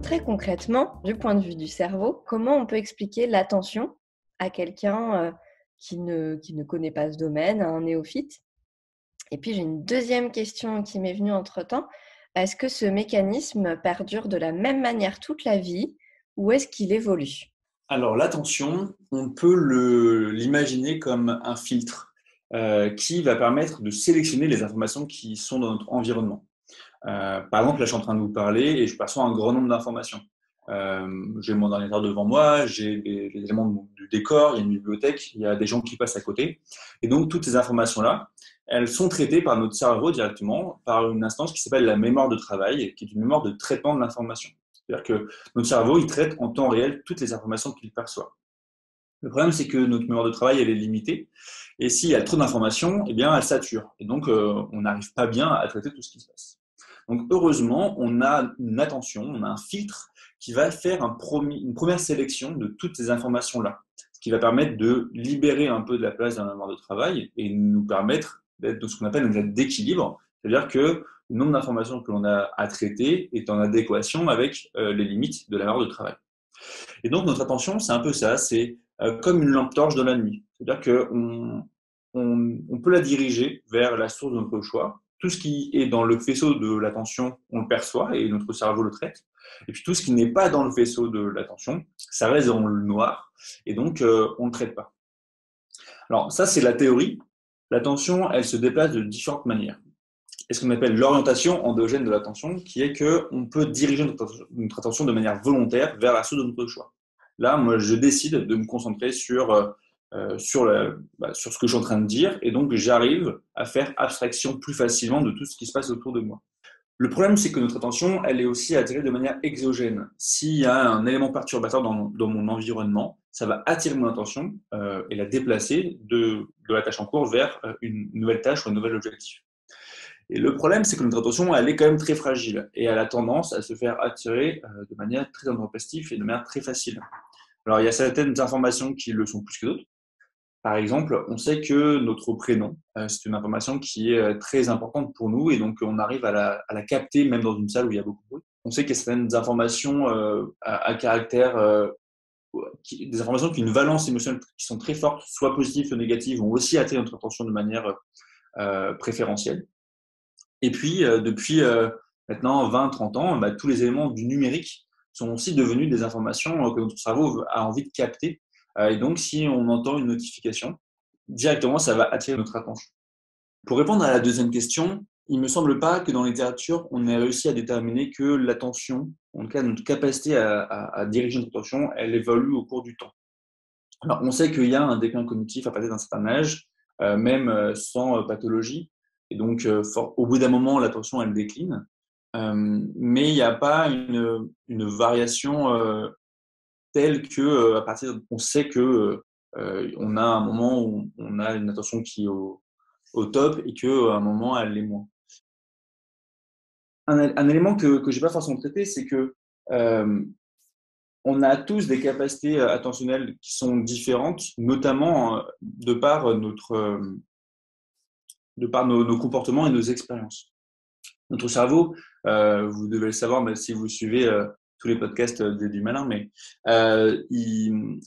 très concrètement, du point de vue du cerveau, comment on peut expliquer l'attention à quelqu'un qui ne connaît pas ce domaine, à un néophyte? Et puis j'ai une deuxième question qui m'est venue entre-temps. Est-ce que ce mécanisme perdure de la même manière toute la vie ou est-ce qu'il évolue? Alors l'attention, on peut l'imaginer comme un filtre qui va permettre de sélectionner les informations qui sont dans notre environnement. Par exemple, là, je suis en train de vous parler et je perçois un grand nombre d'informations. J'ai mon ordinateur devant moi, j'ai les éléments du décor, il y a une bibliothèque, il y a des gens qui passent à côté. Et donc, toutes ces informations-là, elles sont traitées par notre cerveau directement par une instance qui s'appelle la mémoire de travail, qui est une mémoire de traitement de l'information. C'est-à-dire que notre cerveau, il traite en temps réel toutes les informations qu'il perçoit. Le problème, c'est que notre mémoire de travail, elle est limitée. Et s'il y a trop d'informations, eh bien, elle sature. Et donc, on n'arrive pas bien à traiter tout ce qui se passe. Donc, heureusement, on a une attention, on a un filtre qui va faire une première sélection de toutes ces informations-là, ce qui va permettre de libérer un peu de la place dans la mémoire de travail et nous permettre d'être dans ce qu'on appelle un état d'équilibre, c'est-à-dire que le nombre d'informations que l'on a à traiter est en adéquation avec les limites de la mémoire de travail. Et donc, notre attention, c'est un peu ça, c'est comme une lampe torche dans la nuit. C'est-à-dire qu'on peut la diriger vers la source de notre choix. Tout ce qui est dans le faisceau de l'attention, on le perçoit et notre cerveau le traite. Et puis tout ce qui n'est pas dans le faisceau de l'attention, ça reste dans le noir et donc on ne le traite pas. Alors ça, c'est la théorie. L'attention, elle se déplace de différentes manières. Et ce qu'on appelle l'orientation endogène de l'attention, qui est qu'on peut diriger notre attention de manière volontaire vers la source de notre choix. Là, moi, je décide de me concentrer sur ce que je suis en train de dire, et donc j'arrive à faire abstraction plus facilement de tout ce qui se passe autour de moi. Le problème, c'est que notre attention, elle est aussi attirée de manière exogène. S'il y a un élément perturbateur dans mon environnement, ça va attirer mon attention et la déplacer de la tâche en cours vers une nouvelle tâche ou un nouvel objectif. Et le problème, c'est que notre attention, elle est quand même très fragile et elle a tendance à se faire attirer de manière très intempestive et de manière très facile. Alors, il y a certaines informations qui le sont plus que d'autres. Par exemple, on sait que notre prénom, c'est une information qui est très importante pour nous et donc on arrive à la capter même dans une salle où il y a beaucoup de bruit. On sait qu'il y a certaines informations à caractère, des informations qui ont une valence émotionnelle qui sont très fortes, soit positives, soit négatives, vont aussi attirer notre attention de manière préférentielle. Et puis, depuis maintenant 20-30 ans, bah, tous les éléments du numérique sont aussi devenus des informations que notre cerveau a envie de capter. Et donc, si on entend une notification, directement, ça va attirer notre attention. Pour répondre à la deuxième question, il ne me semble pas que dans la littérature, on ait réussi à déterminer que l'attention, en tout cas notre capacité à diriger notre attention, elle évolue au cours du temps. Alors, on sait qu'il y a un déclin cognitif à partir d'un certain âge, même sans pathologie. Et donc, au bout d'un moment, l'attention, elle décline. Mais il n'y a pas une variation telle que, à partir, on sait que on a un moment où on a une attention qui est au top et qu'à un moment, elle l'est moins. Un élément que je n'ai pas forcément traité, c'est que euh, on a tous des capacités attentionnelles qui sont différentes, notamment de par nos comportements et nos expériences. Notre cerveau, vous devez le savoir, même si vous suivez tous les podcasts du Malin, mais il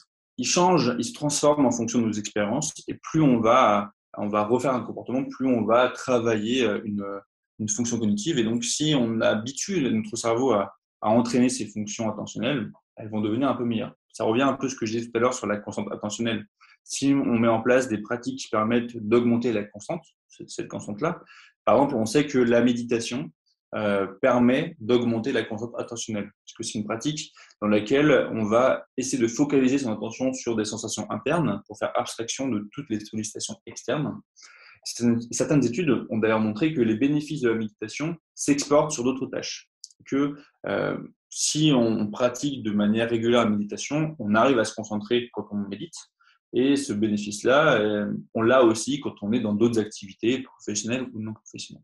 change, il se transforme en fonction de nos expériences. Et plus on va refaire un comportement, plus on va travailler une fonction cognitive. Et donc, si on habitue notre cerveau à entraîner ces fonctions attentionnelles, elles vont devenir un peu meilleures. Ça revient un peu à ce que je disais tout à l'heure sur la constante attentionnelle. Si on met en place des pratiques qui permettent d'augmenter la constante, cette constante-là, par exemple, on sait que la méditation permet d'augmenter la constante attentionnelle, parce que c'est une pratique dans laquelle on va essayer de focaliser son attention sur des sensations internes pour faire abstraction de toutes les sollicitations externes. Certaines études ont d'ailleurs montré que les bénéfices de la méditation s'exportent sur d'autres tâches, que si on pratique de manière régulière la méditation, on arrive à se concentrer quand on médite. Et ce bénéfice-là, on l'a aussi quand on est dans d'autres activités professionnelles ou non professionnelles.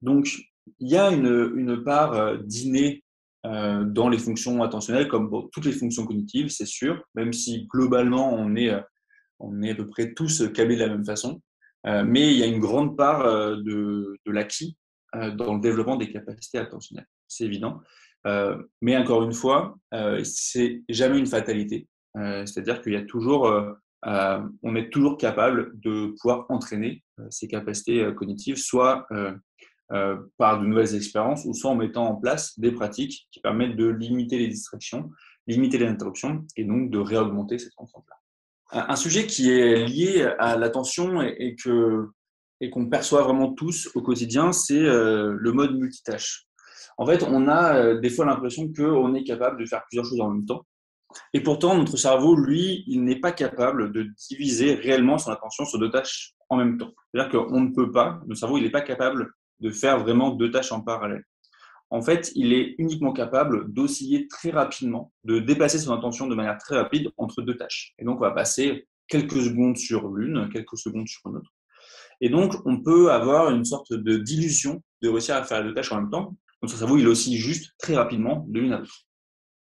Donc, il y a une part d'inné dans les fonctions attentionnelles, comme pour toutes les fonctions cognitives, c'est sûr, même si globalement, on est à peu près tous câblés de la même façon. Mais il y a une grande part de l'acquis dans le développement des capacités attentionnelles. C'est évident. Mais encore une fois, c'est jamais une fatalité. C'est-à-dire qu'il y a toujours, on est toujours capable de pouvoir entraîner ces capacités cognitives, soit par de nouvelles expériences, ou soit en mettant en place des pratiques qui permettent de limiter les distractions, limiter les interruptions, et donc de réaugmenter cette constante-là. Un sujet qui est lié à l'attention et qu'on perçoit vraiment tous au quotidien, c'est le mode multitâche. En fait, on a des fois l'impression qu'on est capable de faire plusieurs choses en même temps. Et pourtant, notre cerveau, lui, il n'est pas capable de diviser réellement son attention sur deux tâches en même temps. C'est-à-dire qu'on ne peut pas, notre cerveau, il n'est pas capable de faire vraiment deux tâches en parallèle. En fait, il est uniquement capable d'osciller très rapidement, de déplacer son attention de manière très rapide entre deux tâches. Et donc, on va passer quelques secondes sur l'une, quelques secondes sur une autre. Et donc, on peut avoir une sorte d'illusion de réussir à faire les deux tâches en même temps. Donc, son cerveau, il oscille juste très rapidement de l'une à l'autre.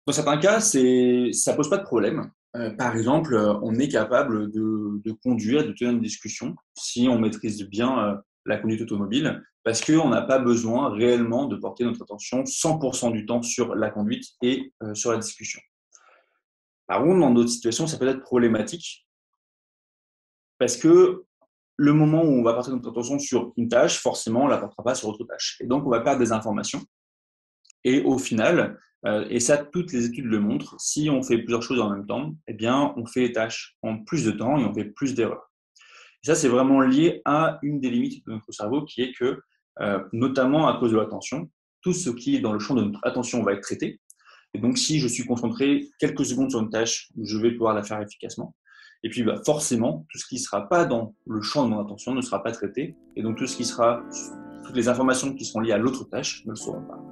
Dans certains cas, ça pose pas de problème. Par exemple, on est capable de conduire, de tenir une discussion si on maîtrise bien la conduite automobile, parce qu'on n'a pas besoin réellement de porter notre attention 100% du temps sur la conduite et sur la discussion. Par contre, dans d'autres situations, ça peut être problématique, parce que le moment où on va porter notre attention sur une tâche, forcément, on ne la portera pas sur autre tâche. Et donc, on va perdre des informations. Et au final, et ça, toutes les études le montrent, si on fait plusieurs choses en même temps, eh bien, on fait les tâches en plus de temps et on fait plus d'erreurs. Et ça, c'est vraiment lié à une des limites de notre cerveau qui est que, notamment à cause de l'attention, tout ce qui est dans le champ de notre attention va être traité. Et donc, si je suis concentré quelques secondes sur une tâche, je vais pouvoir la faire efficacement. Et puis, forcément, tout ce qui ne sera pas dans le champ de mon attention ne sera pas traité. Et donc, toutes les informations qui seront liées à l'autre tâche ne le seront pas.